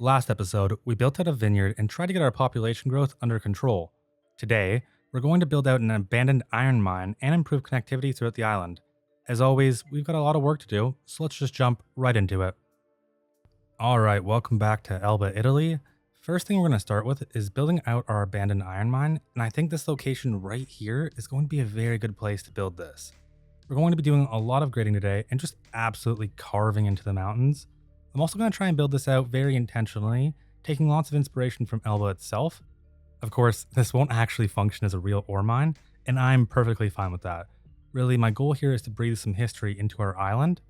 Last episode, we built out a vineyard and tried to get our population growth under control. Today, we're going to build out an abandoned iron mine and improve connectivity throughout the island. As always, we've got a lot of work to do, so let's just jump right into it. Alright, welcome back to Elba, Italy. First thing we're going to start with is building out our abandoned iron mine, and I think this location right here is going to be a very good place to build this. We're going to be doing a lot of grading today and just absolutely carving into the mountains. I'm also going to try and build this out very intentionally, taking lots of inspiration from Elba itself. Of course, this won't actually function as a real ore mine, and I'm perfectly fine with that. Really, my goal here is to breathe some history into our island,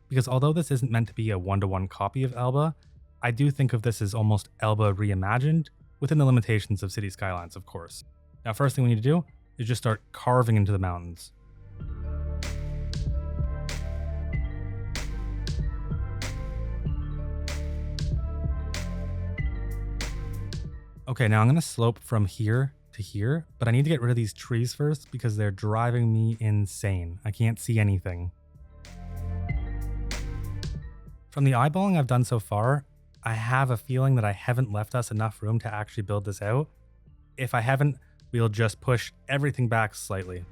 because although this isn't meant to be a one-to-one copy of Elba, I do think of this as almost Elba reimagined, within the limitations of Cities Skylines, of course. Now, first thing we need to do is just start carving into the mountains. Okay, now I'm going to slope from here to here, but I need to get rid of these trees first because they're driving me insane. I can't see anything. From the eyeballing I've done so far, I have a feeling that I haven't left us enough room to actually build this out. If I haven't, we'll just push everything back slightly.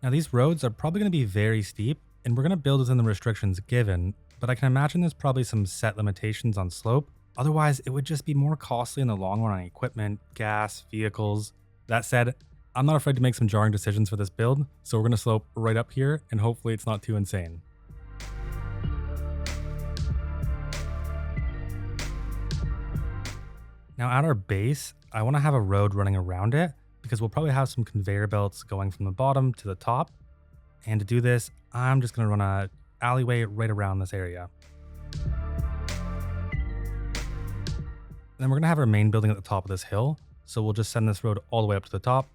Now these roads are probably going to be very steep, and we're going to build within the restrictions given, but I can imagine there's probably some set limitations on slope. Otherwise, it would just be more costly in the long run on equipment, gas, vehicles. That said, I'm not afraid to make some jarring decisions for this build, so we're going to slope right up here, and hopefully it's not too insane. Now at our base, I want to have a road running around it, because we'll probably have some conveyor belts going from the bottom to the top. And to do this, I'm just going to run an alleyway right around this area. Then we're going to have our main building at the top of this hill, so we'll just send this road all the way up to the top.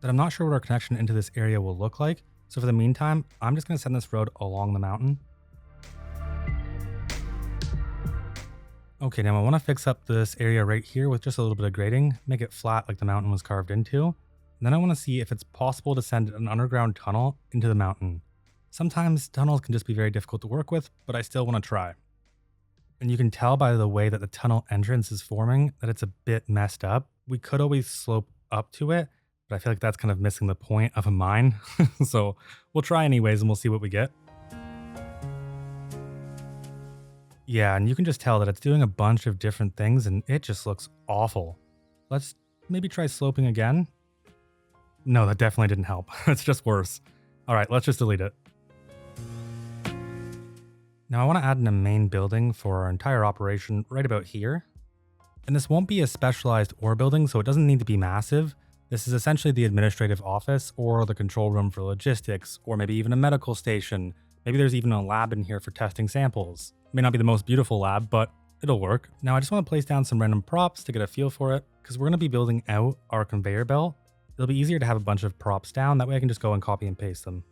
But I'm not sure what our connection into this area will look like, so for the meantime, I'm just going to send this road along the mountain. Okay, now I want to fix up this area right here with just a little bit of grading, make it flat like the mountain was carved into. And then I want to see if it's possible to send an underground tunnel into the mountain. Sometimes tunnels can just be very difficult to work with, but I still want to try. And you can tell by the way that the tunnel entrance is forming that it's a bit messed up. We could always slope up to it, but I feel like that's kind of missing the point of a mine. So we'll try anyways and we'll see what we get. Yeah, and you can just tell that it's doing a bunch of different things and it just looks awful. Let's maybe try sloping again. No, that definitely didn't help. It's just worse. All right, let's just delete it. Now I want to add in a main building for our entire operation right about here. And this won't be a specialized ore building, so it doesn't need to be massive. This is essentially the administrative office or the control room for logistics, or maybe even a medical station. Maybe there's even a lab in here for testing samples. May not be the most beautiful lab, but it'll work. Now I just want to place down some random props to get a feel for it, because we're going to be building out our conveyor belt. It'll be easier to have a bunch of props down, that way I can just go and copy and paste them.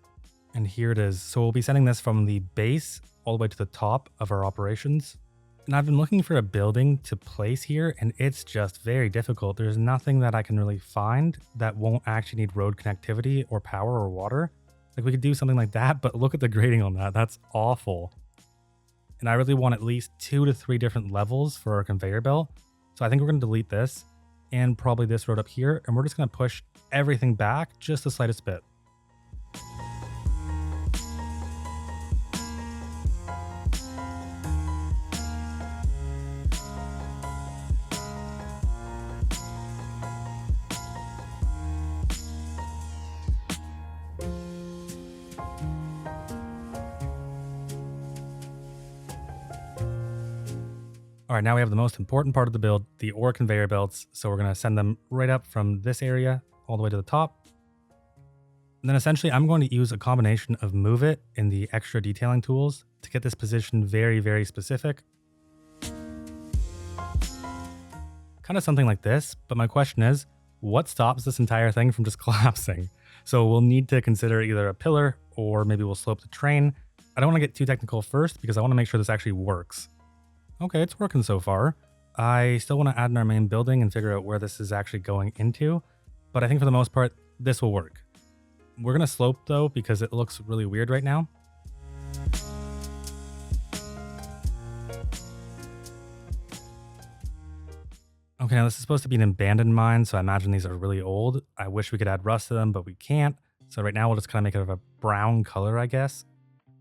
And here it is. So we'll be sending this from the base all the way to the top of our operations. And I've been looking for a building to place here, and it's just very difficult. There's nothing that I can really find that won't actually need road connectivity or power or water. Like we could do something like that, but look at the grading on that. That's awful. And I really want at least 2 to 3 different levels for our conveyor belt. So I think we're going to delete this and probably this road up here, and we're just going to push everything back just the slightest bit. All right, now we have the most important part of the build, the ore conveyor belts. So we're going to send them right up from this area all the way to the top. And then essentially I'm going to use a combination of move it and the extra detailing tools to get this position very, very specific. Kind of something like this, but my question is, what stops this entire thing from just collapsing? So we'll need to consider either a pillar or maybe we'll slope the train. I don't want to get too technical first because I want to make sure this actually works. Okay, it's working so far. I still want to add in our main building and figure out where this is actually going into, but I think for the most part, this will work. We're going to slope though because it looks really weird right now. Okay, now this is supposed to be an abandoned mine, so I imagine these are really old. I wish we could add rust to them, but we can't. So right now we'll just kind of make it of a brown color, I guess.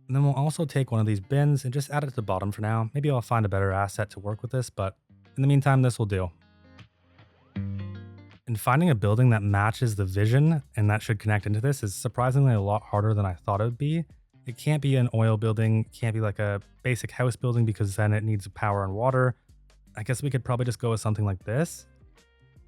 And then we'll also take one of these bins and just add it to the bottom for now. Maybe I'll find a better asset to work with this, but in the meantime, this will do. And finding a building that matches the vision and that should connect into this is surprisingly a lot harder than I thought it would be. It can't be an oil building, can't be like a basic house building because then it needs power and water. I guess we could probably just go with something like this.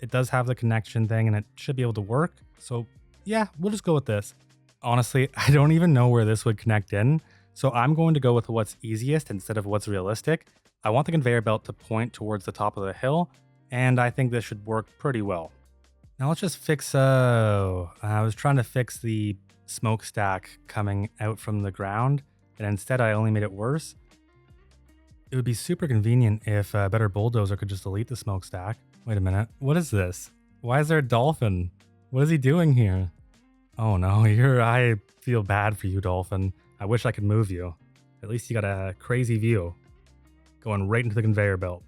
It does have the connection thing and it should be able to work. So yeah, we'll just go with this. Honestly, I don't even know where this would connect in. So I'm going to go with what's easiest instead of what's realistic. I want the conveyor belt to point towards the top of the hill, and I think this should work pretty well. Now let's just fix, I was trying to fix the smokestack coming out from the ground, and instead I only made it worse. It would be super convenient if a better bulldozer could just delete the smokestack. Wait a minute, what is this? Why is there a dolphin? What is he doing here? Oh no, I feel bad for you, dolphin. I wish I could move you. At least you got a crazy view. Going right into the conveyor belt.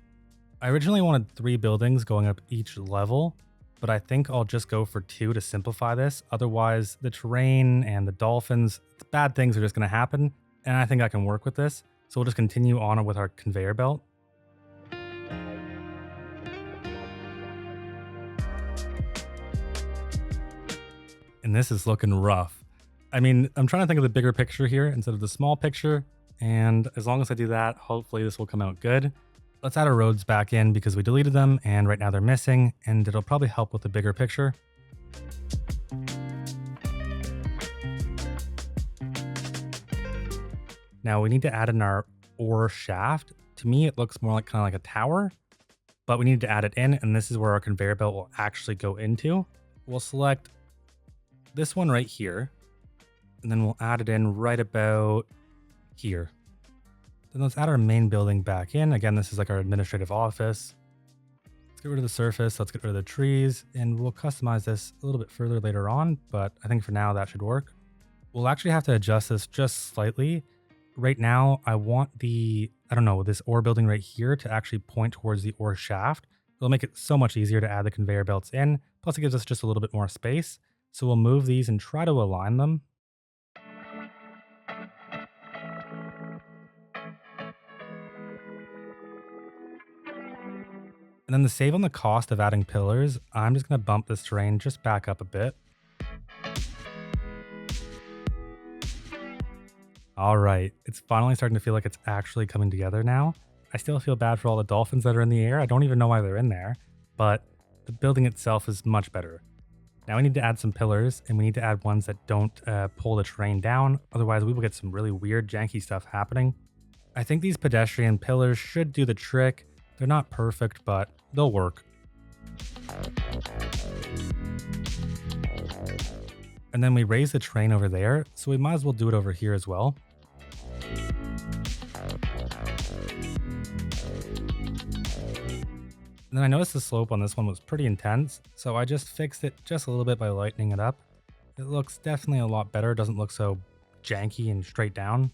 I originally wanted 3 buildings going up each level, but I think I'll just go for 2 to simplify this. Otherwise, the terrain and the dolphins, bad things are just going to happen, and I think I can work with this. So we'll just continue on with our conveyor belt. And this is looking rough. I mean, I'm trying to think of the bigger picture here instead of the small picture, and as long as I do that, hopefully this will come out good. Let's add our roads back in because we deleted them and right now they're missing, and it'll probably help with the bigger picture. Now we need to add in our ore shaft. To me, it looks more like kind of like a tower, but we need to add it in, and this is where our conveyor belt will actually go into. We'll select this one right here, and then we'll add it in right about here. Then let's add our main building back in. Again, this is like our administrative office. Let's get rid of the surface. Let's get rid of the trees, and we'll customize this a little bit further later on, but I think for now that should work. We'll actually have to adjust this just slightly. Right now, I want this ore building right here to actually point towards the ore shaft. It'll make it so much easier to add the conveyor belts in. Plus, it gives us just a little bit more space. So we'll move these and try to align them. And then to save on the cost of adding pillars, I'm just going to bump this terrain just back up a bit. All right, it's finally starting to feel like it's actually coming together now. I still feel bad for all the dolphins that are in the air. I don't even know why they're in there, but the building itself is much better. Now we need to add some pillars, and we need to add ones that don't pull the terrain down. Otherwise, we will get some really weird, janky stuff happening. I think these pedestrian pillars should do the trick. They're not perfect, but they'll work. And then we raise the terrain over there, so we might as well do it over here as well. And then I noticed the slope on this one was pretty intense, so I just fixed it just a little bit by lightening it up. It looks definitely a lot better, it doesn't look so janky and straight down.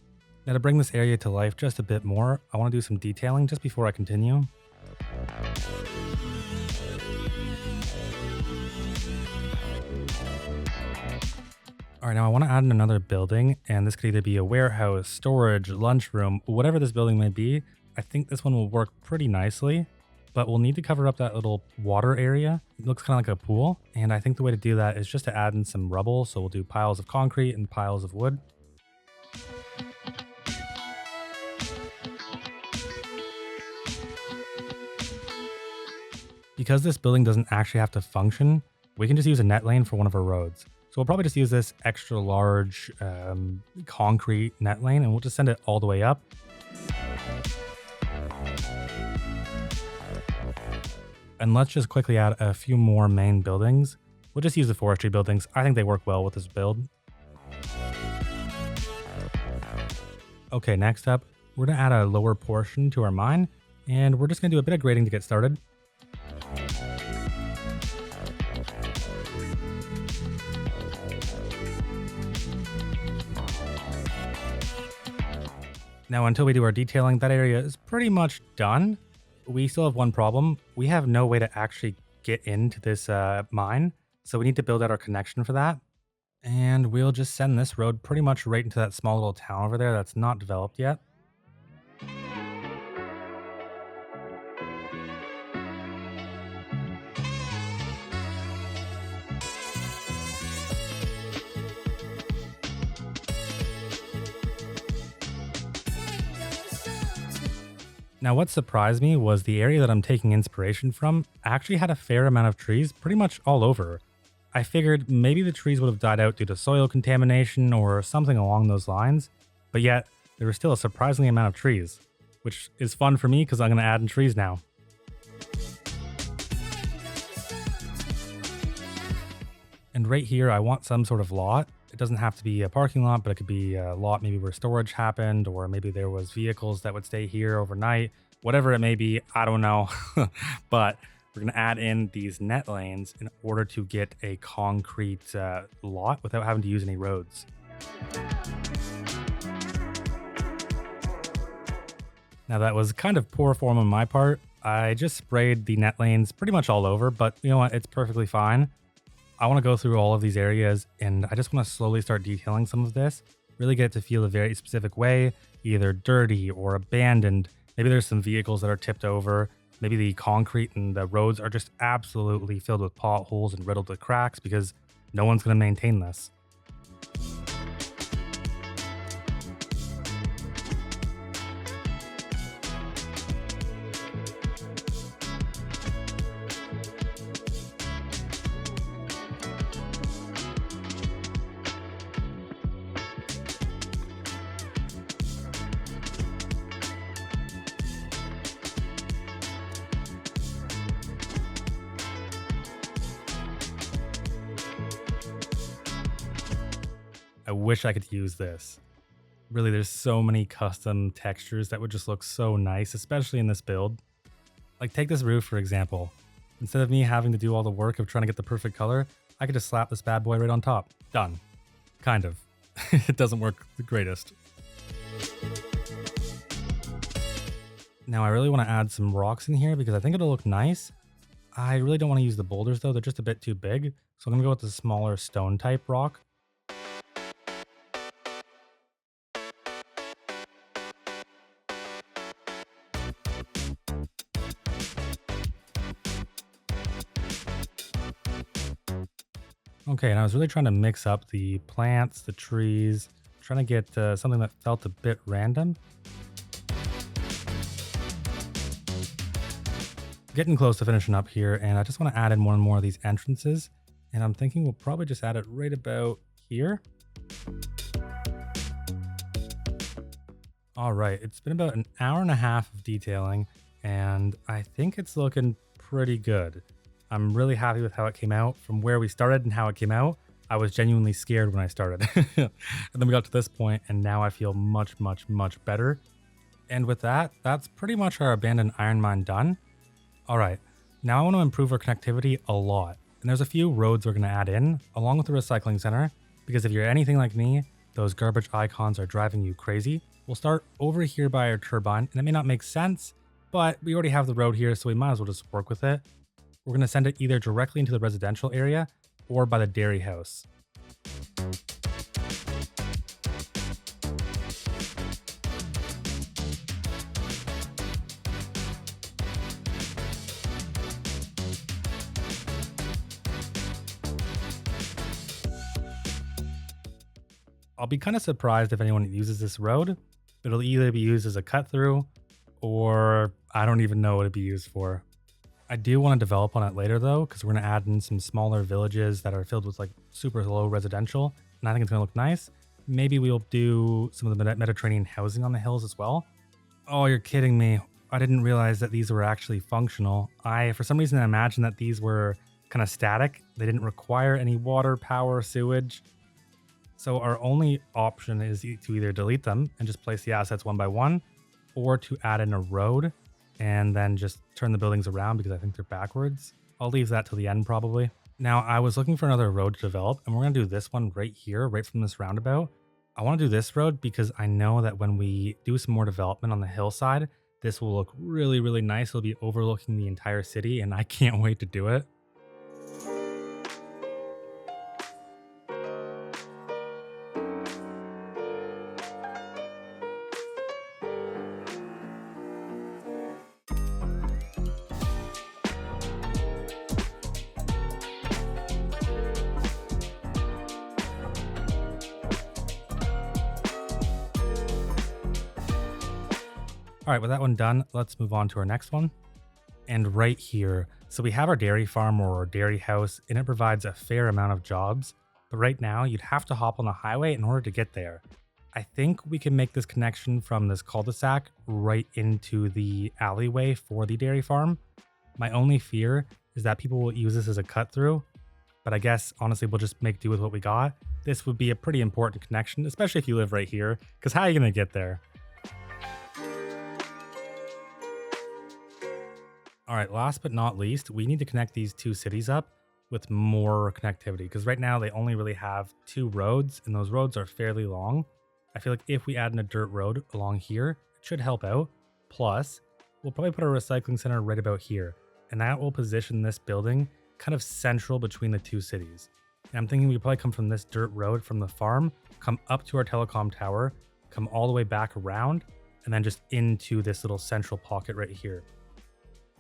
Now to bring this area to life just a bit more, I want to do some detailing just before I continue. Alright, now I want to add in another building, and this could either be a warehouse, storage, lunchroom, whatever this building may be. I think this one will work pretty nicely, but we'll need to cover up that little water area. It looks kind of like a pool, and I think the way to do that is just to add in some rubble, so we'll do piles of concrete and piles of wood. Because this building doesn't actually have to function, we can just use a net lane for one of our roads. So we'll probably just use this extra large concrete net lane, and we'll just send it all the way up. And let's just quickly add a few more main buildings. We'll just use the forestry buildings. I think they work well with this build. Okay, next up, we're gonna add a lower portion to our mine, and we're just gonna do a bit of grading to get started. Now, until we do our detailing, that area is pretty much done. we still have one problem. We have no way to actually get into this mine, so we need to build out our connection for that. And we'll just send this road pretty much right into that small little town over there that's not developed yet. Now, what surprised me was the area that I'm taking inspiration from actually had a fair amount of trees pretty much all over. I figured maybe the trees would have died out due to soil contamination or something along those lines, but yet there was still a surprising amount of trees, which is fun for me because I'm going to add in trees now. And right here, I want some sort of lot. It doesn't have to be a parking lot, but it could be a lot maybe where storage happened, or maybe there was vehicles that would stay here overnight. Whatever it may be, I don't know. But we're going to add in these net lanes in order to get a concrete lot without having to use any roads. Now that was kind of poor form on my part. I just sprayed the net lanes pretty much all over, but you know what? It's perfectly fine. I want to go through all of these areas and I just want to slowly start detailing some of this, really get it to feel a very specific way, either dirty or abandoned. Maybe there's some vehicles that are tipped over. Maybe the concrete and the roads are just absolutely filled with potholes and riddled with cracks because no one's going to maintain this. I wish I could use this. Really, there's so many custom textures that would just look so nice, especially in this build. Like take this roof, for example. Instead of me having to do all the work of trying to get the perfect color, I could just slap this bad boy right on top. Done. Kind of. It doesn't work the greatest. Now I really want to add some rocks in here because I think it'll look nice. I really don't want to use the boulders though, they're just a bit too big. So I'm going to go with the smaller stone type rock. Okay, and I was really trying to mix up the plants, the trees, trying to get something that felt a bit random. Getting close to finishing up here, and I just want to add in more and more of these entrances. And I'm thinking we'll probably just add it right about here. All right, it's been about an hour and a half of detailing, and I think it's looking pretty good. I'm really happy with how it came out. From where we started and how it came out, I was genuinely scared when I started. And then we got to this point, and now I feel much, much, much better. And with that, that's pretty much our abandoned iron mine done. All right, now I want to improve our connectivity a lot. And there's a few roads we're going to add in, along with the recycling center, because if you're anything like me, those garbage icons are driving you crazy. We'll start over here by our turbine, and it may not make sense, but we already have the road here, so we might as well just work with it. We're going to send it either directly into the residential area or by the dairy house. I'll be kind of surprised if anyone uses this road. It'll either be used as a cut through or I don't even know what it'd be used for. I do want to develop on it later though, because we're going to add in some smaller villages that are filled with like super low residential, and I think it's going to look nice. Maybe we'll do some of the Mediterranean housing on the hills as well. Oh, you're kidding me. I didn't realize that these were actually functional. For some reason, I imagined that these were kind of static. They didn't require any water, power, sewage. So our only option is to either delete them and just place the assets one by one, or to add in a road and then just turn the buildings around because I think they're backwards. I'll leave that till the end probably. Now I was looking for another road to develop, and we're gonna do this one right here, right from this roundabout. I wanna do this road because I know that when we do some more development on the hillside, This will look really, really nice. It'll be overlooking the entire city, and I can't wait to do it. All right, with that one done, let's move on to our next one. And right here, so we have our dairy farm or our dairy house, and it provides a fair amount of jobs. But right now, you'd have to hop on the highway in order to get there. I think we can make this connection from this cul-de-sac right into the alleyway for the dairy farm. My only fear is that people will use this as a cut through, but I guess honestly, we'll just make do with what we got. This would be a pretty important connection, especially if you live right here, because how are you gonna get there? All right, last but not least, we need to connect these two cities up with more connectivity, because right now they only really have 2 roads, and those roads are fairly long. I feel like if we add in a dirt road along here, it should help out. Plus, we'll probably put a recycling center right about here, and that will position this building kind of central between the 2 cities. And I'm thinking we probably come from this dirt road from the farm, come up to our telecom tower, come all the way back around, and then just into this little central pocket right here.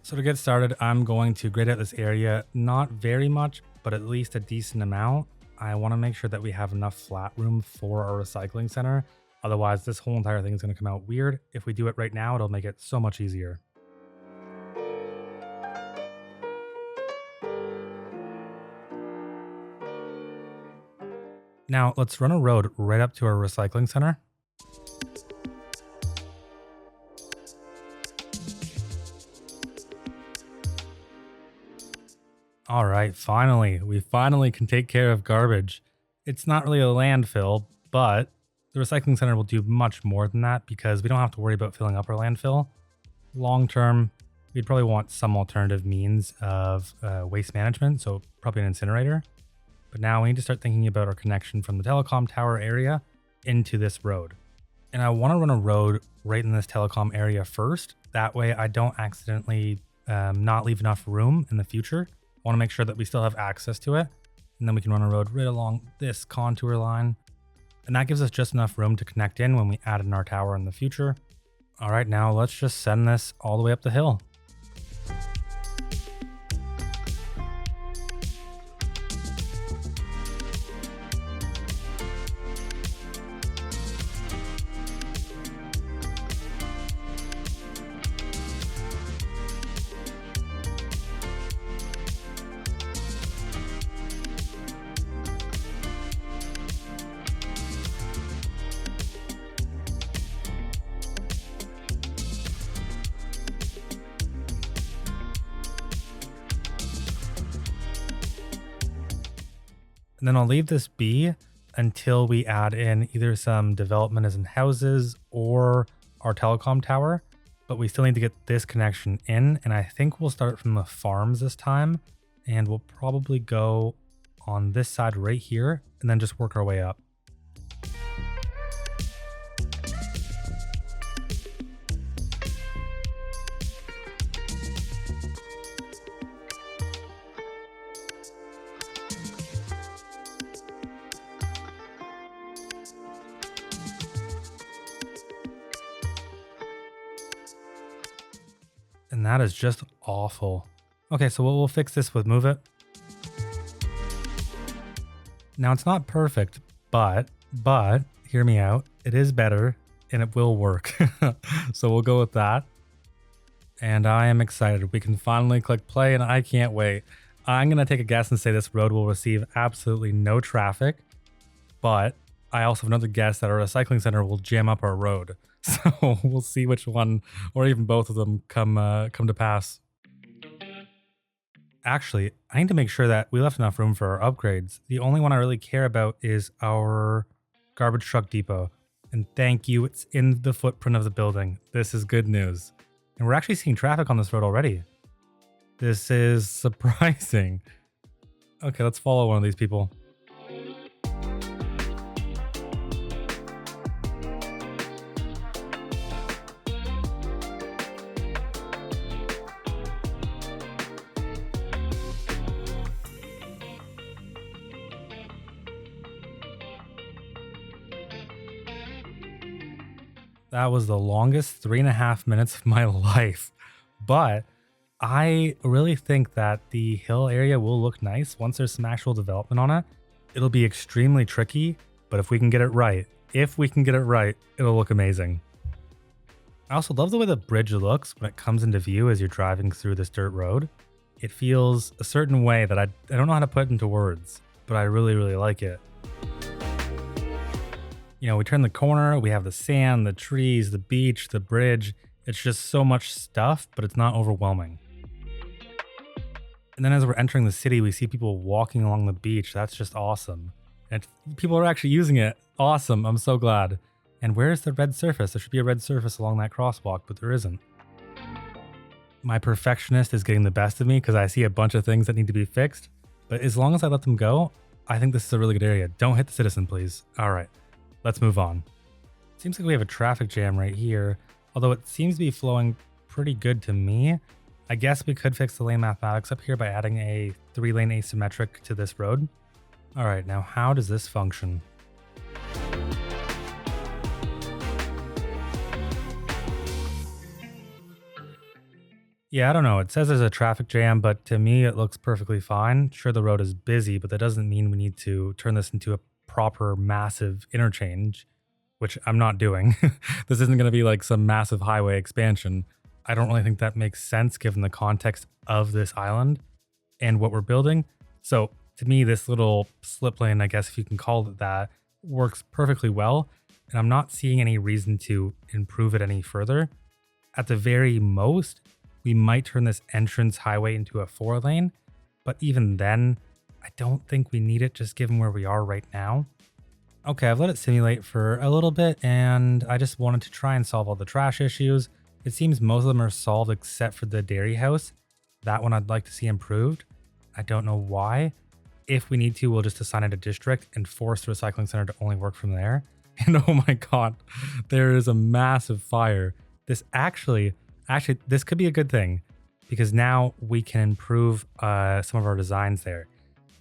So to get started, I'm going to grade out this area, not very much, but at least a decent amount. I want to make sure that we have enough flat room for our recycling center. Otherwise, this whole entire thing is going to come out weird. If we do it right now, it'll make it so much easier. Now let's run a road right up to our recycling center. All right, we finally can take care of garbage. It's not really a landfill, but the recycling center will do much more than that because we don't have to worry about filling up our landfill. Long term, we'd probably want some alternative means of waste management, so probably an incinerator. But now we need to start thinking about our connection from the telecom tower area into this road. And I want to run a road right in this telecom area first. That way I don't accidentally not leave enough room in the future. I want to make sure that we still have access to it. And then we can run a road right along this contour line. And that gives us just enough room to connect in when we add in our tower in the future. All right, now let's just send this all the way up the hill. And then I'll leave this be until we add in either some development as in houses or our telecom tower. But we still need to get this connection in. And I think we'll start from the farms this time. And we'll probably go on this side right here and then just work our way up. And that is just awful. Okay, so we'll fix this with Move It. Now it's not perfect, but hear me out. It is better and it will work. So we'll go with that. And I am excited. We can finally click play and I can't wait. I'm going to take a guess and say this road will receive absolutely no traffic, but I also have another guess that our recycling center will jam up our road. So we'll see which one or even both of them come to pass. Actually, I need to make sure that we left enough room for our upgrades. The only one I really care about is our garbage truck depot. And thank you, it's in the footprint of the building. This is good news. And we're actually seeing traffic on this road already. This is surprising. Okay, let's follow one of these people. That was the longest 3.5 minutes of my life. But I really think that the hill area will look nice once there's some actual development on it. It'll be extremely tricky, but if we can get it right, it'll look amazing. I also love the way the bridge looks when it comes into view as you're driving through this dirt road. It feels a certain way that I don't know how to put into words, but I really, really like it. You know, we turn the corner, we have the sand, the trees, the beach, the bridge. It's just so much stuff, but it's not overwhelming. And then as we're entering the city, we see people walking along the beach. That's just awesome. And people are actually using it. Awesome. I'm so glad. And where's the red surface? There should be a red surface along that crosswalk, but there isn't. My perfectionist is getting the best of me because I see a bunch of things that need to be fixed. But as long as I let them go, I think this is a really good area. Don't hit the citizen, please. All right, let's move on. Seems like we have a traffic jam right here, although it seems to be flowing pretty good to me. I guess we could fix the lane mathematics up here by adding a 3-lane asymmetric to this road. All right, now how does this function? Yeah, I don't know. It says there's a traffic jam, but to me, it looks perfectly fine. Sure, the road is busy, but that doesn't mean we need to turn this into a proper massive interchange, which I'm not doing. This isn't going to be like some massive highway expansion. I don't really think that makes sense given the context of this island and what we're building. So to me, this little slip lane, I guess if you can call it that, works perfectly well. And I'm not seeing any reason to improve it any further. At the very most, we might turn this entrance highway into a 4-lane, but even then, I don't think we need it just given where we are right now. Okay, I've let it simulate for a little bit, and I just wanted to try and solve all the trash issues. It seems most of them are solved except for the dairy house. That one I'd like to see improved. I don't know why. If we need to, we'll just assign it a district and force the recycling center to only work from there. And oh my god, there is a massive fire. This actually, this could be a good thing because now we can improve some of our designs there.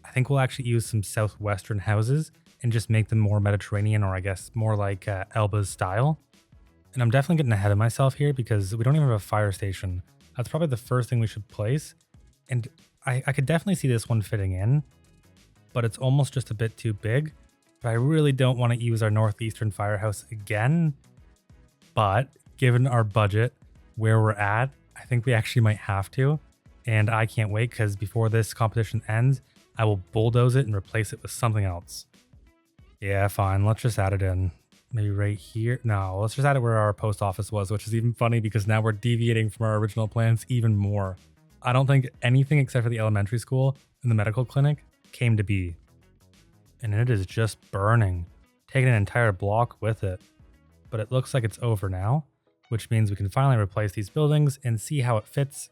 I think we'll actually use some southwestern houses and just make them more Mediterranean, or I guess more like Elba's style. And I'm definitely getting ahead of myself here because we don't even have a fire station. That's probably the first thing we should place. And I could definitely see this one fitting in, but it's almost just a bit too big. But I really don't want to use our northeastern firehouse again. But given our budget, where we're at, I think we actually might have to. And I can't wait because before this competition ends, I will bulldoze it and replace it with something else. Yeah, fine. Let's just add it in. Maybe right here. No, let's just add it where our post office was, which is even funny because now we're deviating from our original plans even more. I don't think anything except for the elementary school and the medical clinic came to be. And it is just burning, taking an entire block with it. But it looks like it's over now, which means we can finally replace these buildings and see how it fits.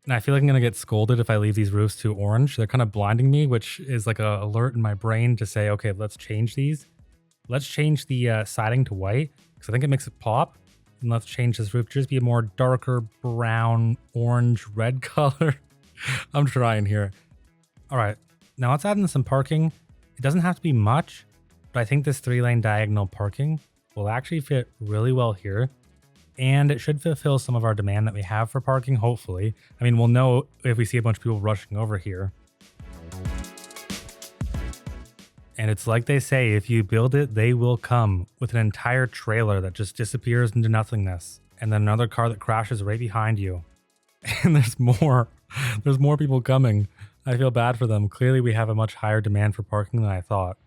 And I feel like I'm going to get scolded if I leave these roofs too orange. They're kind of blinding me, which is like an alert in my brain to say, okay, let's change these. Let's change the siding to white because I think it makes it pop. And let's change this roof to just be a more darker brown, orange, red color. I'm trying here. All right, now let's add in some parking. It doesn't have to be much, but I think this 3-lane diagonal parking will actually fit really well here. And it should fulfill some of our demand that we have for parking, hopefully. I mean, we'll know if we see a bunch of people rushing over here. And it's like they say, if you build it, they will come, with an entire trailer that just disappears into nothingness. And then another car that crashes right behind you. And there's more. There's more people coming. I feel bad for them. Clearly we have a much higher demand for parking than I thought.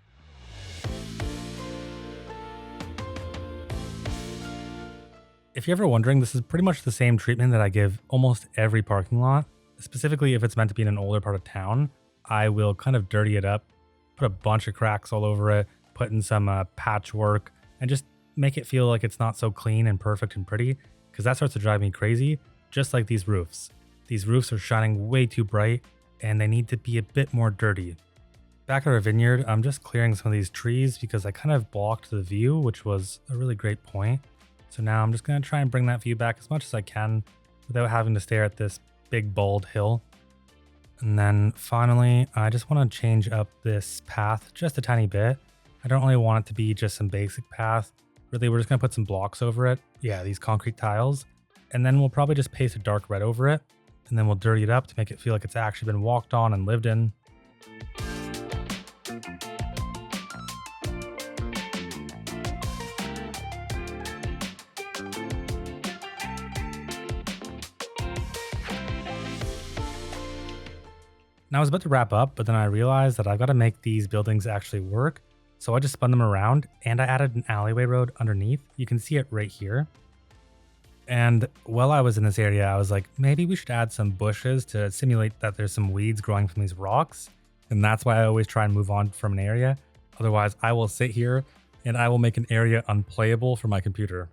If you're ever wondering, this is pretty much the same treatment that I give almost every parking lot. Specifically, if it's meant to be in an older part of town, I will kind of dirty it up, put a bunch of cracks all over it, put in some patchwork, and just make it feel like it's not so clean and perfect and pretty, because that starts to drive me crazy, just like these roofs. These roofs are shining way too bright, and they need to be a bit more dirty. Back at our vineyard, I'm just clearing some of these trees because I kind of blocked the view, which was a really great point. So now I'm just going to try and bring that view back as much as I can without having to stare at this big bold hill. And then finally, I just want to change up this path just a tiny bit. I don't really want it to be just some basic path. Really, we're just going to put some blocks over it. Yeah, these concrete tiles. And then we'll probably just paste a dark red over it. And then we'll dirty it up to make it feel like it's actually been walked on and lived in. Now I was about to wrap up, but then I realized that I've got to make these buildings actually work. So I just spun them around and I added an alleyway road underneath. You can see it right here. And while I was in this area, I was like, maybe we should add some bushes to simulate that there's some weeds growing from these rocks. And that's why I always try and move on from an area. Otherwise, I will sit here and I will make an area unplayable for my computer.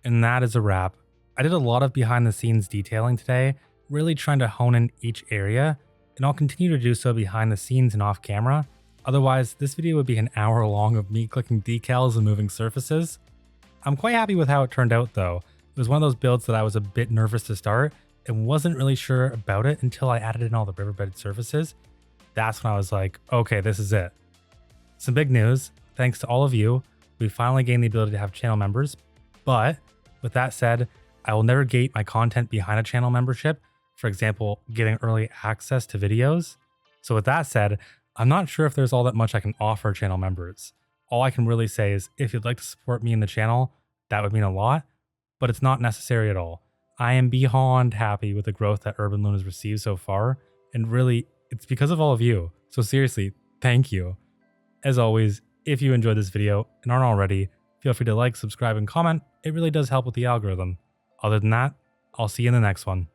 And that is a wrap. I did a lot of behind the scenes detailing today, really trying to hone in each area. And I'll continue to do so behind the scenes and off camera. Otherwise, this video would be an hour long of me clicking decals and moving surfaces. I'm quite happy with how it turned out though. It was one of those builds that I was a bit nervous to start and wasn't really sure about it until I added in all the riverbed surfaces. That's when I was like, okay, this is it. Some big news, thanks to all of you, we finally gained the ability to have channel members. But with that said, I will never gate my content behind a channel membership. For example, getting early access to videos. So with that said, I'm not sure if there's all that much I can offer channel members. All I can really say is if you'd like to support me in the channel, that would mean a lot, but it's not necessary at all. I am beyond happy with the growth that Urban Loon has received so far, and really, it's because of all of you. So seriously, thank you. As always, if you enjoyed this video and aren't already, feel free to like, subscribe, and comment. It really does help with the algorithm. Other than that, I'll see you in the next one.